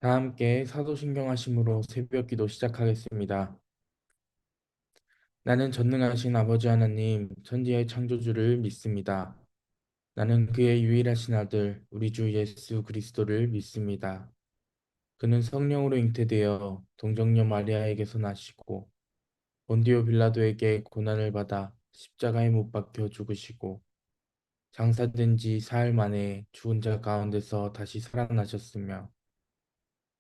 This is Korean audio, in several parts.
다 함께 사도신경하심으로 새벽기도 시작하겠습니다. 나는 전능하신 아버지 하나님, 천지의 창조주를 믿습니다. 나는 그의 유일하신 아들, 우리 주 예수 그리스도를 믿습니다. 그는 성령으로 잉태되어 동정녀 마리아에게서 나시고 본디오 빌라도에게 고난을 받아 십자가에 못 박혀 죽으시고 장사된 지 사흘 만에 죽은 자 가운데서 다시 살아나셨으며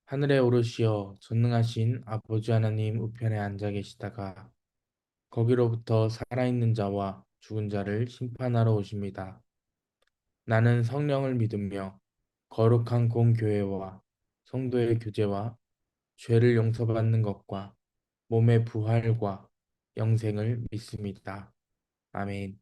하늘에 오르시어 전능하신 아버지 하나님 우편에 앉아 계시다가 거기로부터 살아있는 자와 죽은 자를 심판하러 오십니다. 나는 성령을 믿으며 거룩한 공교회와 성도의 교제와 죄를 용서받는 것과 몸의 부활과 영생을 믿습니다. 아멘.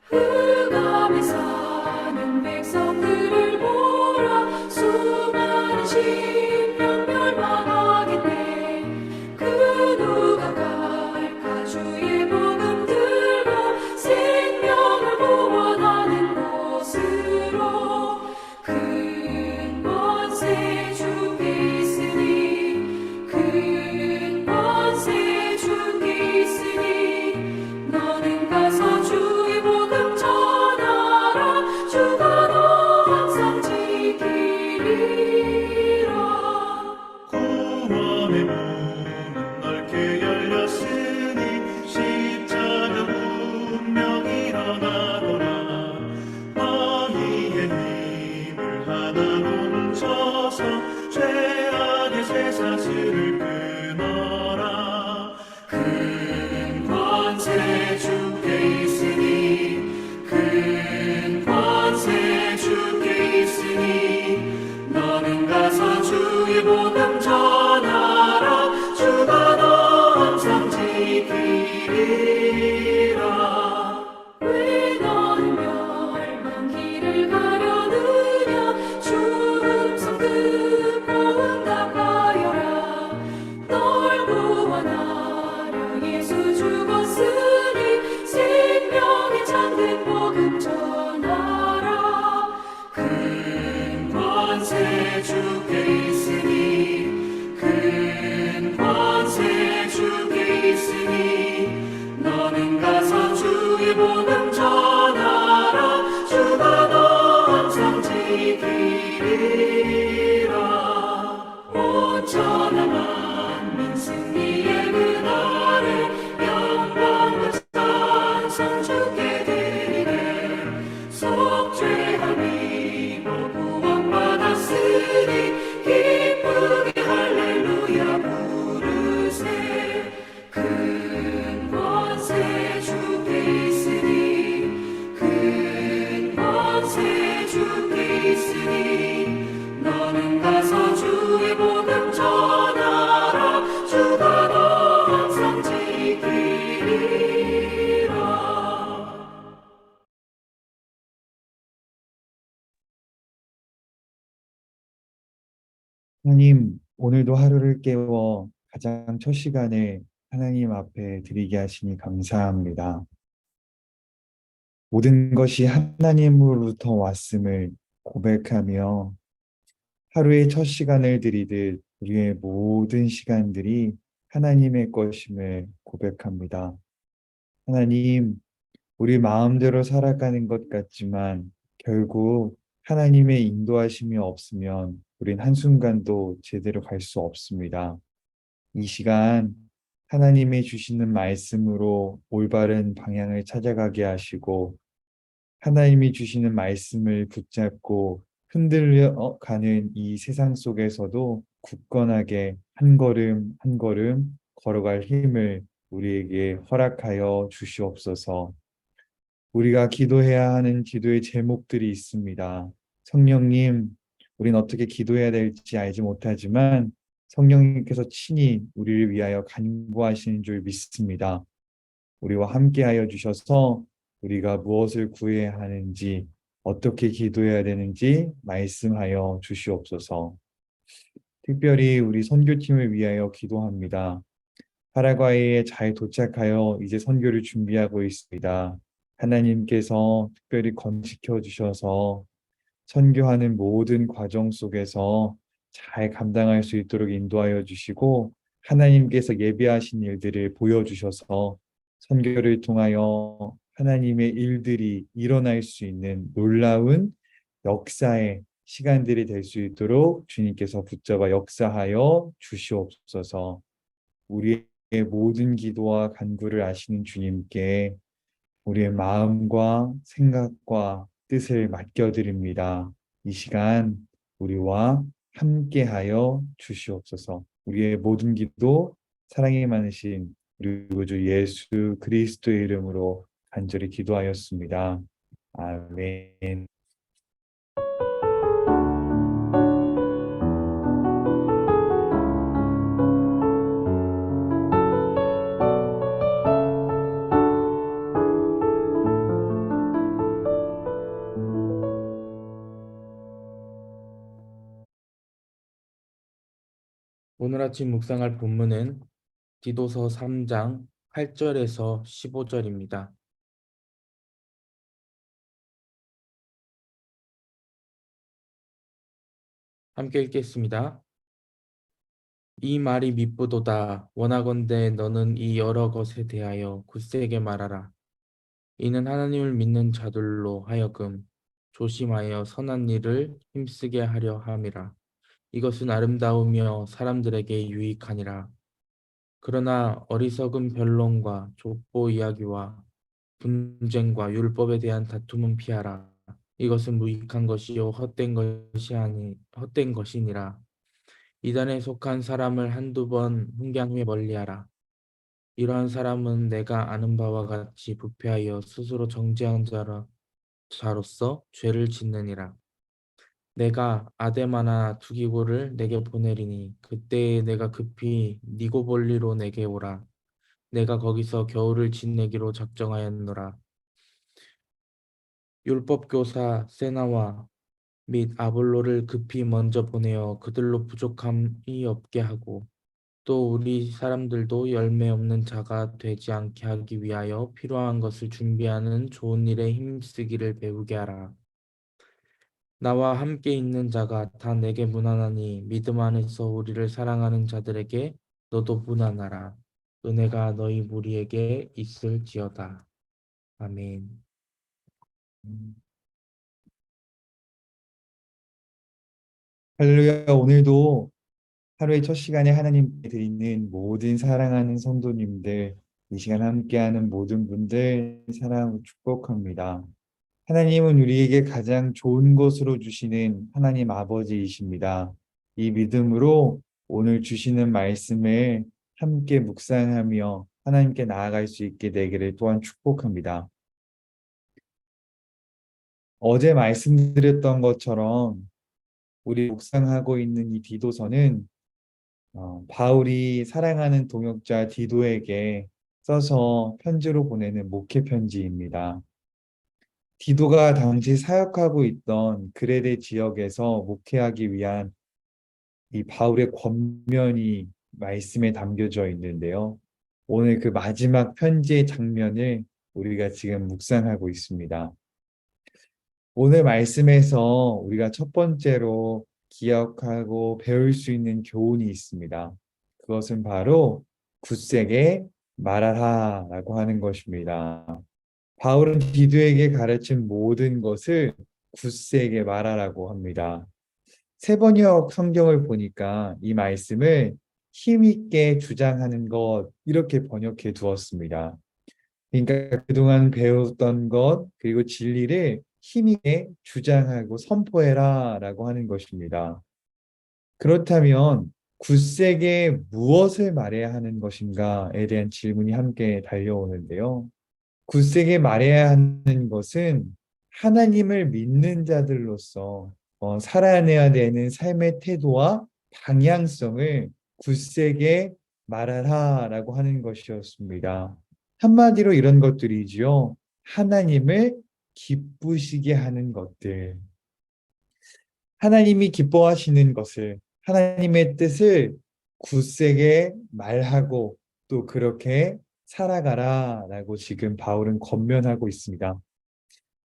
흑암에 사는 백성들을 보라. 수많은 심령 멸망하겠네. 그 누가 갈까. 주의 복음 들고 생명을 구원하는 곳으로. 큰 권세 주께 있으니, 큰 권세 주께 있으니, 너는 가서 주의 복음 전하라. 주가 너 항상 지키리라. 구원의 문은 넓게 열렸으니 십자가 운명 일어나거라. 너희의 힘을 하나로 뭉쳐서 죄악의 쇠사슬을 끊어라. 큰 권세 주께 있으니, 큰 권세 주께 있으니, 너는 가서 주의 복음 전하라. 주가 너 항상 지키리라. 왜 너는 멸망길을 가려느냐. 주 음성 듣고 응답하여라. 널 구원하려 예수 죽었으니, 생명의 참된 복음 전하라. 큰 권세 주께 있으니, 큰 권세 주께 있으니, 너는 가서 주의 복음 전하라. 주가 너 항상 지키리라. 온전한 만민 승리의 그날에 영광과 찬송 주께 드리네. 속죄함이 구원받았으니, 기쁘게 할렐루야 부르세. 큰 권세 주께 있으니, 큰 권세 주께 있으니, 너는 가서 주의 복음 전하라. 주가 너 항상 지키리라. 하나님, 오늘도 하루를 깨워 가장 첫 시간에 하나님 앞에 드리게 하시니 감사합니다. 모든 것이 하나님으로부터 왔음을 고백하며 하루의 첫 시간을 드리듯 우리의 모든 시간들이 하나님의 것임을 고백합니다. 하나님, 우리 마음대로 살아가는 것 같지만 결국 하나님의 인도하심이 없으면 우린 한순간도 제대로 갈 수 없습니다. 이 시간 하나님이 주시는 말씀으로 올바른 방향을 찾아가게 하시고 하나님이 주시는 말씀을 붙잡고 흔들려 가는 이 세상 속에서도 굳건하게 한 걸음 한 걸음 걸어갈 힘을 우리에게 허락하여 주시옵소서. 우리가 기도해야 하는 기도의 제목들이 있습니다. 성령님, 우린 어떻게 기도해야 될지 알지 못하지만 성령님께서 친히 우리를 위하여 간구하시는 줄 믿습니다. 우리와 함께하여 주셔서 우리가 무엇을 구해야 하는지 어떻게 기도해야 되는지 말씀하여 주시옵소서. 특별히 우리 선교팀을 위하여 기도합니다. 파라과이에 잘 도착하여 이제 선교를 준비하고 있습니다. 하나님께서 특별히 건지켜 주셔서 선교하는 모든 과정 속에서 잘 감당할 수 있도록 인도하여 주시고 하나님께서 예비하신 일들을 보여주셔서 선교를 통하여 하나님의 일들이 일어날 수 있는 놀라운 역사의 시간들이 될 수 있도록 주님께서 붙잡아 역사하여 주시옵소서. 우리의 모든 기도와 간구를 아시는 주님께 우리의 마음과 생각과 뜻을 맡겨드립니다. 이 시간 우리와 함께하여 주시옵소서. 우리의 모든 기도 사랑이 많으신 우리 구주 예수 그리스도의 이름으로 간절히 기도하였습니다. 아멘. 오늘 아침 묵상할 본문은 디도서 3장 8절에서 15절입니다. 함께 읽겠습니다. 이 말이 미쁘도다. 원하건대 너는 이 여러 것에 대하여 굳세게 말하라. 이는 하나님을 믿는 자들로 하여금 조심하여 선한 일을 힘쓰게 하려 함이라. 이것은 아름다우며 사람들에게 유익하니라. 그러나 어리석은 변론과 족보 이야기와 분쟁과 율법에 대한 다툼은 피하라. 이것은 무익한 것이요 헛된 것이니라. 이단에 속한 사람을 한두 번 훈계한 후에 멀리하라. 이러한 사람은 내가 아는 바와 같이 부패하여 스스로 정죄한 자로서 죄를 짓느니라. 내가 아데마나 두기고를 내게 보내리니 그때에 내가 급히 니고볼리로 내게 오라. 내가 거기서 겨울을 지내기로 작정하였노라. 율법교사 세나와 및 아볼로를 급히 먼저 보내어 그들로 부족함이 없게 하고 또 우리 사람들도 열매 없는 자가 되지 않게 하기 위하여 필요한 것을 준비하는 좋은 일에 힘쓰기를 배우게 하라. 나와 함께 있는 자가 다 내게 무난하니 믿음 안에서 우리를 사랑하는 자들에게 너도 무난하라. 은혜가 너희 무리에게 있을지어다. 아멘. 할렐루야. 오늘도 하루의 첫 시간에 하나님께 드리는 모든 사랑하는 성도님들, 이 시간 함께하는 모든 분들 사랑하고 축복합니다. 하나님은 우리에게 가장 좋은 것으로 주시는 하나님 아버지이십니다. 이 믿음으로 오늘 주시는 말씀을 함께 묵상하며 하나님께 나아갈 수 있게 되기를 또한 축복합니다. 어제 말씀드렸던 것처럼 우리 묵상하고 있는 이 디도서는 바울이 사랑하는 동역자 디도에게 써서 편지로 보내는 목회 편지입니다. 디도가 당시 사역하고 있던 그레데 지역에서 목회하기 위한 이 바울의 권면이 말씀에 담겨져 있는데요. 오늘 그 마지막 편지의 장면을 우리가 지금 묵상하고 있습니다. 오늘 말씀에서 우리가 첫 번째로 기억하고 배울 수 있는 교훈이 있습니다. 그것은 바로 굳세게 말하라라고 하는 것입니다. 바울은 디도에게 가르친 모든 것을 굳세게 말하라고 합니다. 세번역 성경을 보니까 이 말씀을 힘있게 주장하는 것 이렇게 번역해 두었습니다. 그러니까 그동안 배웠던 것 그리고 진리를 힘있게 주장하고 선포해라 라고 하는 것입니다. 그렇다면 굳세게 무엇을 말해야 하는 것인가에 대한 질문이 함께 달려오는데요. 굳세게 말해야 하는 것은 하나님을 믿는 자들로서 살아내야 되는 삶의 태도와 방향성을 굳세게 말하라라고 하는 것이었습니다. 한마디로 이런 것들이지요. 하나님을 기쁘시게 하는 것들, 하나님이 기뻐하시는 것을, 하나님의 뜻을 굳세게 말하고 또 그렇게 살아가라라고 지금 바울은 권면하고 있습니다.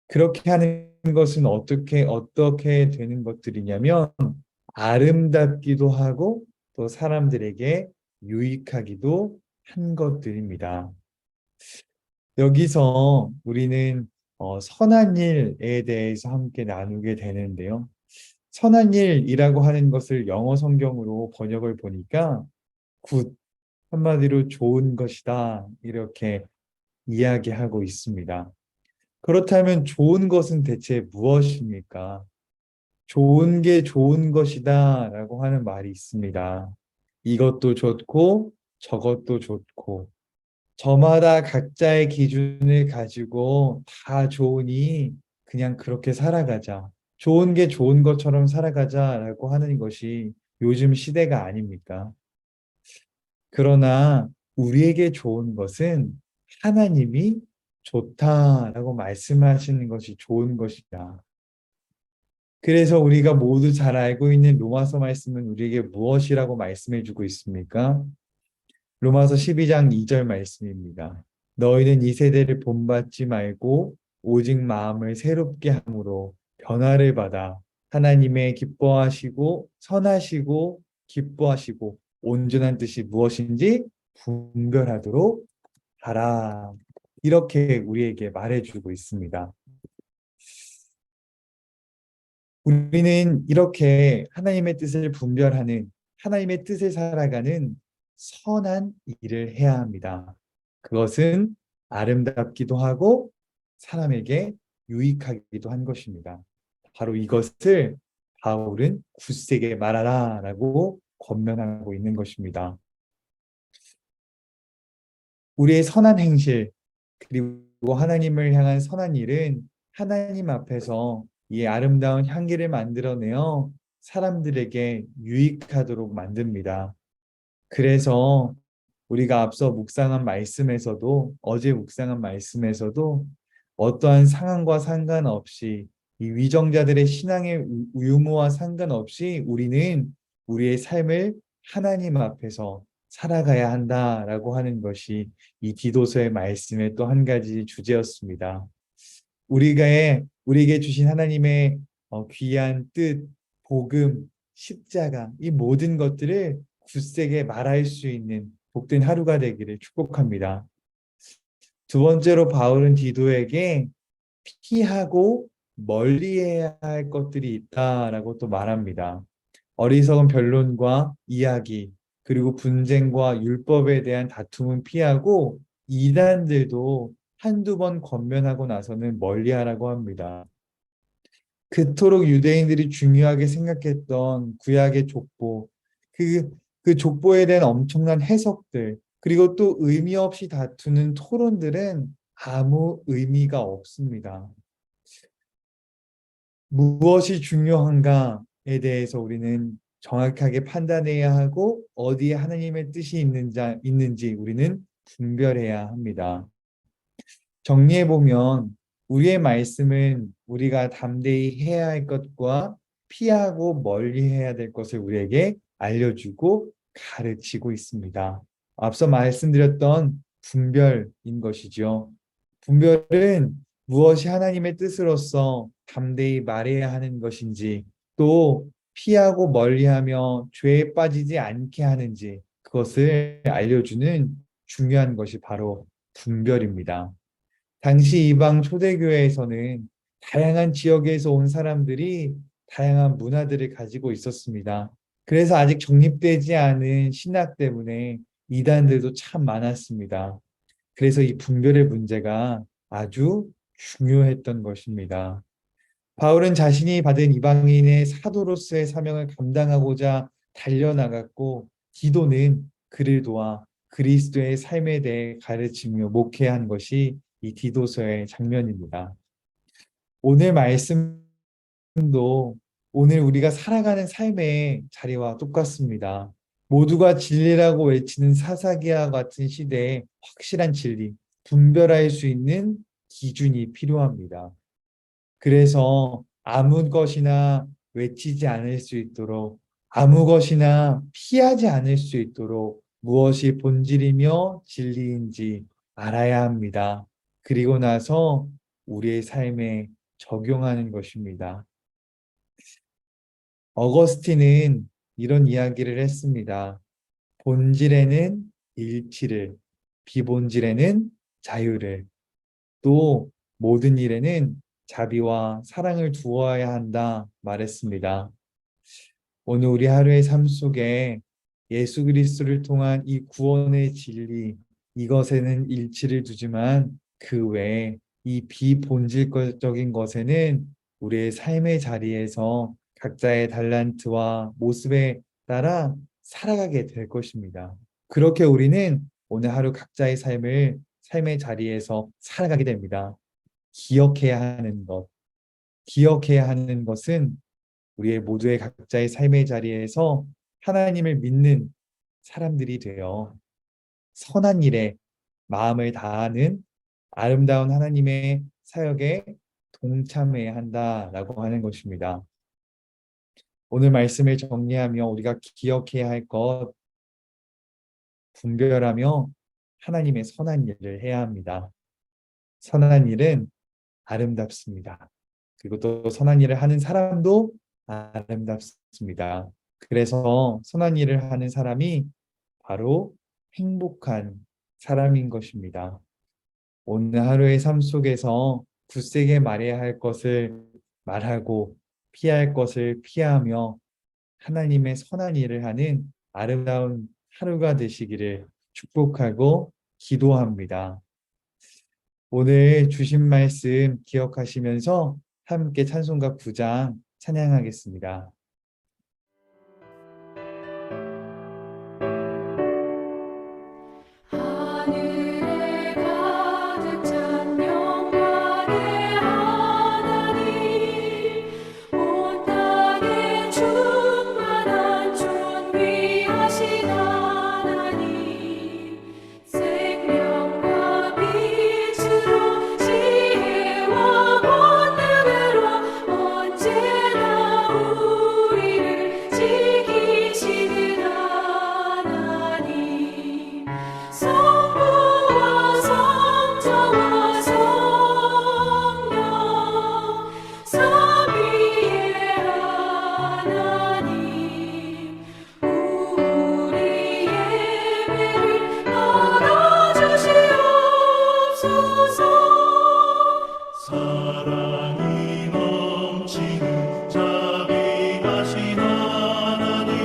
그렇게 하는 것은 어떻게 되는 것들이냐면 아름답기도 하고 또 사람들에게 유익하기도 한 것들입니다. 여기서 우리는 선한 일에 대해서 함께 나누게 되는데요. 선한 일이라고 하는 것을 영어 성경으로 번역을 보니까 굿, 한마디로 좋은 것이다, 이렇게 이야기하고 있습니다. 그렇다면 좋은 것은 대체 무엇입니까? 좋은 게 좋은 것이다 라고 하는 말이 있습니다. 이것도 좋고 저것도 좋고 저마다 각자의 기준을 가지고 다 좋으니 그냥 그렇게 살아가자. 좋은 게 좋은 것처럼 살아가자라고 하는 것이 요즘 시대가 아닙니까? 그러나 우리에게 좋은 것은 하나님이 좋다라고 말씀하시는 것이 좋은 것이다. 그래서 우리가 모두 잘 알고 있는 로마서 말씀은 우리에게 무엇이라고 말씀해 주고 있습니까? 로마서 12장 2절 말씀입니다. 너희는 이 세대를 본받지 말고 오직 마음을 새롭게 함으로 변화를 받아 하나님의 기뻐하시고 선하시고 기뻐하시고 온전한 뜻이 무엇인지 분별하도록 하라. 이렇게 우리에게 말해주고 있습니다. 우리는 이렇게 하나님의 뜻을 분별하는, 하나님의 뜻을 살아가는 선한 일을 해야 합니다. 그것은 아름답기도 하고 사람에게 유익하기도 한 것입니다. 바로 이것을 바울은 굳세게 말하라 라고 권면하고 있는 것입니다. 우리의 선한 행실 그리고 하나님을 향한 선한 일은 하나님 앞에서 이 아름다운 향기를 만들어내어 사람들에게 유익하도록 만듭니다. 그래서 우리가 앞서 묵상한 말씀에서도, 어제 묵상한 말씀에서도 어떠한 상황과 상관없이 이 위정자들의 신앙의 유무와 상관없이 우리는 우리의 삶을 하나님 앞에서 살아가야 한다라고 하는 것이 이 디도서의 말씀의 또 한 가지 주제였습니다. 우리에게 주신 하나님의 귀한 뜻, 복음, 십자가, 이 모든 것들을 굳세게 말할 수 있는 복된 하루가 되기를 축복합니다. 두 번째로 바울은 디도에게 피하고 멀리해야 할 것들이 있다라고 또 말합니다. 어리석은 변론과 이야기, 그리고 분쟁과 율법에 대한 다툼은 피하고 이단들도 한두 번 권면하고 나서는 멀리하라고 합니다. 그토록 유대인들이 중요하게 생각했던 구약의 족보, 그 족보에 대한 엄청난 해석들, 그리고 또 의미 없이 다투는 토론들은 아무 의미가 없습니다. 무엇이 중요한가에 대해서 우리는 정확하게 판단해야 하고 어디에 하나님의 뜻이 있는지 우리는 분별해야 합니다. 정리해보면 우리의 말씀은 우리가 담대히 해야 할 것과 피하고 멀리 해야 될 것을 우리에게 알려주고 가르치고 있습니다. 앞서 말씀드렸던 분별인 것이죠. 분별은 무엇이 하나님의 뜻으로서 담대히 말해야 하는 것인지, 또 피하고 멀리하며 죄에 빠지지 않게 하는지 그것을 알려주는 중요한 것이 바로 분별입니다. 당시 이방 초대교회에서는 다양한 지역에서 온 사람들이 다양한 문화들을 가지고 있었습니다. 그래서 아직 정립되지 않은 신학 때문에 이단들도 참 많았습니다. 그래서 이 분별의 문제가 아주 중요했던 것입니다. 바울은 자신이 받은 이방인의 사도로서의 사명을 감당하고자 달려나갔고, 디도는 그를 도와 그리스도의 삶에 대해 가르치며 목회한 것이 이 디도서의 장면입니다. 오늘 말씀도 오늘 우리가 살아가는 삶의 자리와 똑같습니다. 모두가 진리라고 외치는 사사기와 같은 시대에 확실한 진리, 분별할 수 있는 기준이 필요합니다. 그래서 아무 것이나 외치지 않을 수 있도록, 아무 것이나 피하지 않을 수 있도록 무엇이 본질이며 진리인지 알아야 합니다. 그리고 나서 우리의 삶에 적용하는 것입니다. 어거스틴은 이런 이야기를 했습니다. 본질에는 일치를, 비본질에는 자유를, 또 모든 일에는 자비와 사랑을 두어야 한다 말했습니다. 오늘 우리 하루의 삶 속에 예수 그리스도를 통한 이 구원의 진리, 이것에는 일치를 두지만 그 외에 이 비본질적인 것에는 우리의 삶의 자리에서 각자의 달란트와 모습에 따라 살아가게 될 것입니다. 그렇게 우리는 오늘 하루 각자의 삶의 자리에서 살아가게 됩니다. 기억해야 하는 것, 기억해야 하는 것은 우리의 모두의 각자의 삶의 자리에서 하나님을 믿는 사람들이 되어 선한 일에 마음을 다하는 아름다운 하나님의 사역에 동참해야 한다라고 하는 것입니다. 오늘 말씀을 정리하며 우리가 기억해야 할 것, 분별하며 하나님의 선한 일을 해야 합니다. 선한 일은 아름답습니다. 그리고 또 선한 일을 하는 사람도 아름답습니다. 그래서 선한 일을 하는 사람이 바로 행복한 사람인 것입니다. 오늘 하루의 삶 속에서 굳세게 말해야 할 것을 말하고 피할 것을 피하며 하나님의 선한 일을 하는 아름다운 하루가 되시기를 축복하고 기도합니다. 오늘 주신 말씀 기억하시면서 함께 찬송가 9장 찬양하겠습니다. 하늘에 가득 찬 영광의 하나님, 온 땅에 충만한 존귀하신 하나님, 생명과 빛으로 지혜와 권능으로 언제나 우리를 지키시는 하나님, 성부와 성자와 성령 삼위의 하나님, 우리 예배를 받아주시옵소서. 사랑이 넘치는 자비하신 하나님,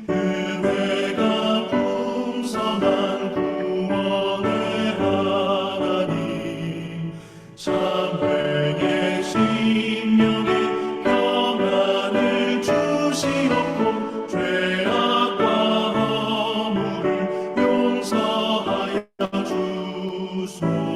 은혜가 풍성한 구원의 하나님, 참회의 심령에 평안을 주시옵고 죄악과 허물을 용서하여 주소서.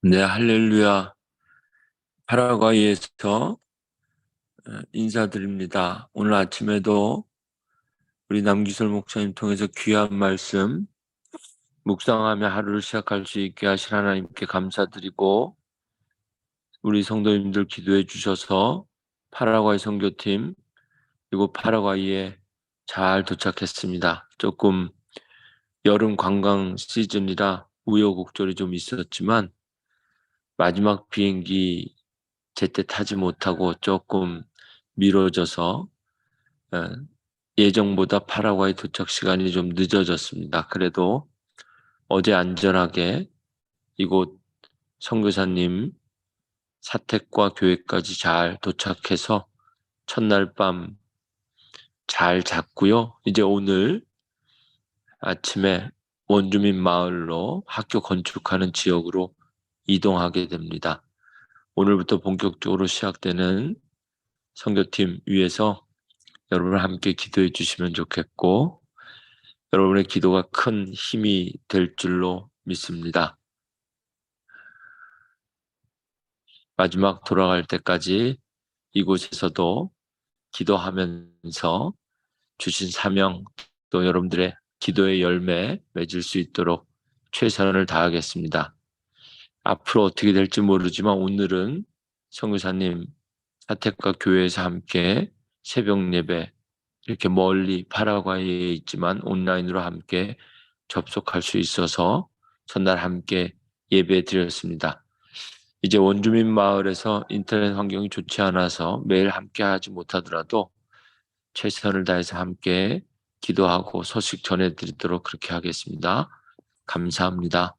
네, 할렐루야. 파라과이에서 인사드립니다. 오늘 아침에도 우리 남기솔 목사님 통해서 귀한 말씀 묵상하며 하루를 시작할 수 있게 하신 하나님께 감사드리고, 우리 성도님들 기도해 주셔서 파라과이 선교팀 그리고 파라과이에 잘 도착했습니다. 조금 여름 관광 시즌이라 우여곡절이 좀 있었지만 마지막 비행기 제때 타지 못하고 조금 미뤄져서 예정보다 파라과이 도착 시간이 좀 늦어졌습니다. 그래도 어제 안전하게 이곳 선교사님 사택과 교회까지 잘 도착해서 첫날 밤 잘 잤고요. 이제 오늘 아침에 원주민 마을로 학교 건축하는 지역으로 이동하게 됩니다. 오늘부터 본격적으로 시작되는 선교팀 위해서 여러분 함께 기도해 주시면 좋겠고, 여러분의 기도가 큰 힘이 될 줄로 믿습니다. 마지막 돌아갈 때까지 이곳에서도 기도하면서 주신 사명, 또 여러분들의 기도의 열매 맺을 수 있도록 최선을 다하겠습니다. 앞으로 어떻게 될지 모르지만 오늘은 선교사님 사택과 교회에서 함께 새벽 예배, 이렇게 멀리 파라과이에 있지만 온라인으로 함께 접속할 수 있어서 전날 함께 예배 드렸습니다. 이제 원주민 마을에서 인터넷 환경이 좋지 않아서 매일 함께 하지 못하더라도 최선을 다해서 함께 기도하고 소식 전해드리도록 그렇게 하겠습니다. 감사합니다.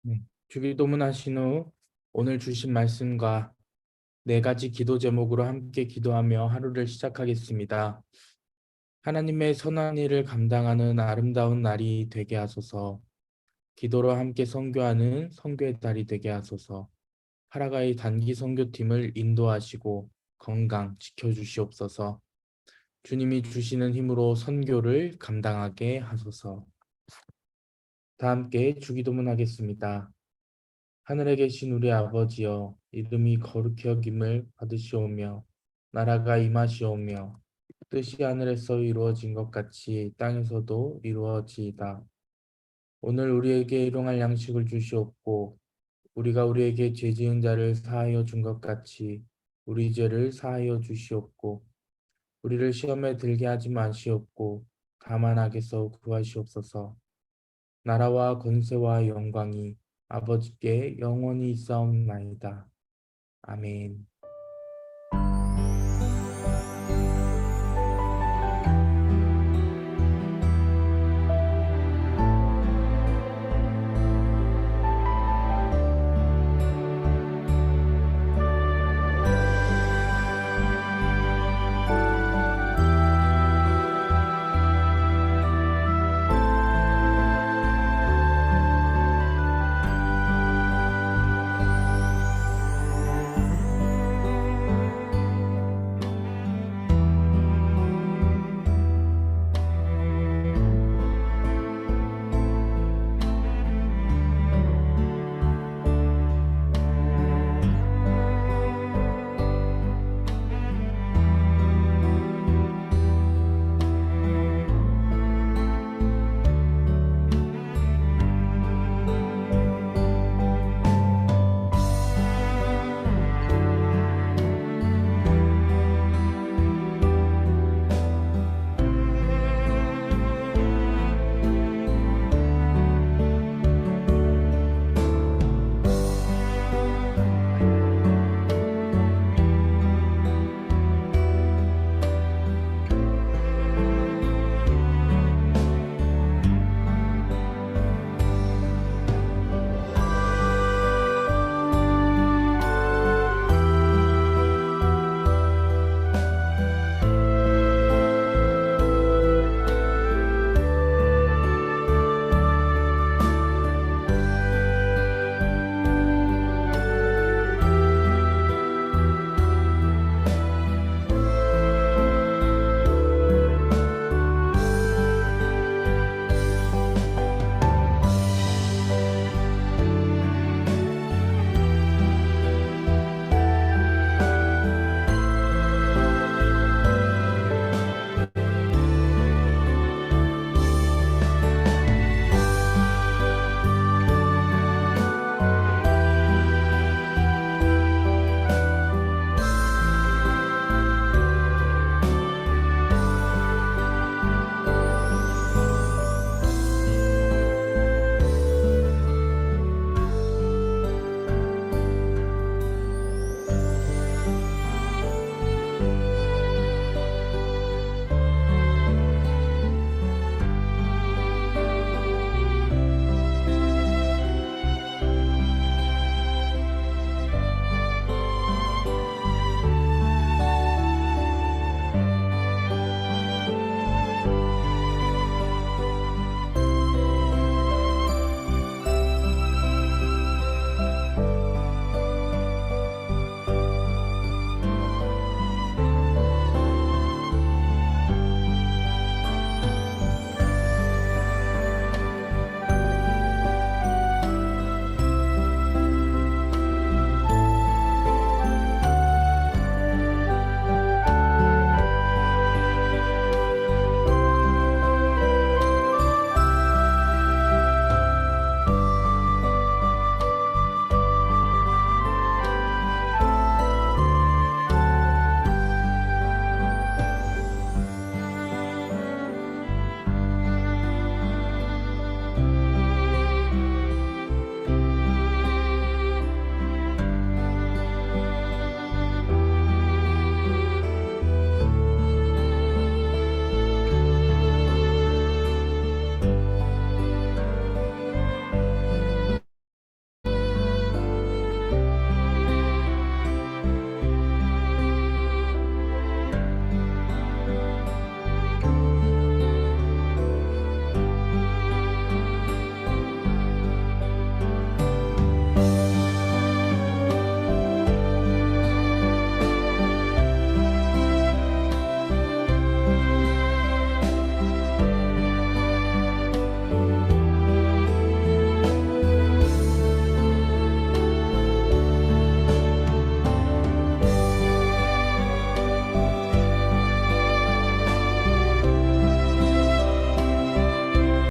네. 주기도문 하신 후 오늘 주신 말씀과 4가지 기도 제목으로 함께 기도하며 하루를 시작하겠습니다. 하나님의 선한 일을 감당하는 아름다운 날이 되게 하소서. 기도로 함께 선교하는 선교의 달이 되게 하소서. 파라과이 단기 선교팀을 인도하시고 건강 지켜주시옵소서. 주님이 주시는 힘으로 선교를 감당하게 하소서. 다 함께 주기도문 하겠습니다. 하늘에 계신 우리 아버지여, 이름이 거룩히 여김을 받으시오며 나라가 임하시오며 뜻이 하늘에서 이루어진 것 같이 땅에서도 이루어지이다. 오늘 우리에게 일용할 양식을 주시옵고 우리가 우리에게 죄 지은 자를 사하여 준 것 같이 우리 죄를 사하여 주시옵고 우리를 시험에 들게 하지 마시옵고 다만 악에서 구하시옵소서. 나라와 권세와 영광이 아버지께 영원히 있사옵나이다. 아멘.